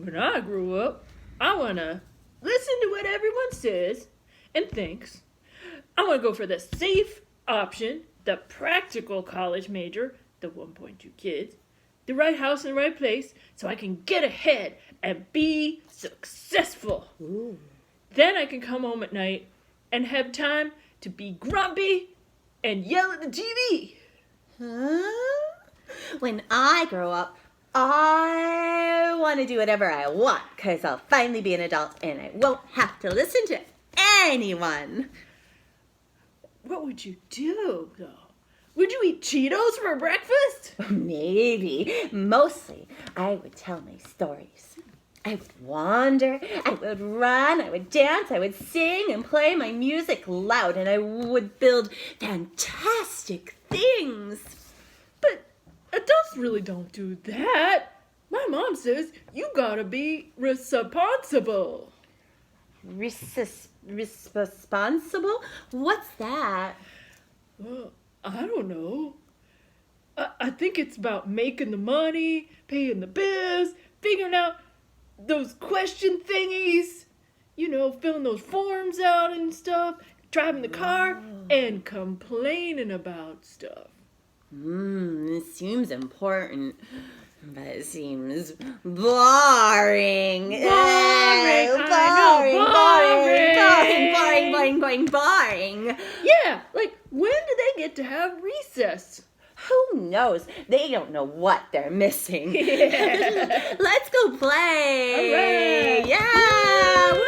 When I grow up, I want to listen to what everyone says and thinks. I want to go for the safe option, the practical college major, the 1.2 kids, the right house in the right place, so I can get ahead and be successful. Ooh. Then I can come home at night and have time to be grumpy and yell at the TV. Huh? When I grow up, I want to do whatever I want because I'll finally be an adult and I won't have to listen to anyone. What would you do, though? Would you eat Cheetos for breakfast? Maybe. Mostly, I would tell my stories. I would wander, I would run, I would dance, I would sing and play my music loud, and I would build fantastic things. But adults really don't do that. My mom says you gotta be responsible. Responsible? What's that? I don't know. I think it's about making the money, paying the bills, figuring out those question thingies, filling those forms out and stuff, driving the car, and complaining about stuff. It seems important, but it seems boring. Boring. Yeah, like when do they get to have recess? Who knows? They don't know what they're missing. Yeah. Let's go play. All right. Yeah. Woo.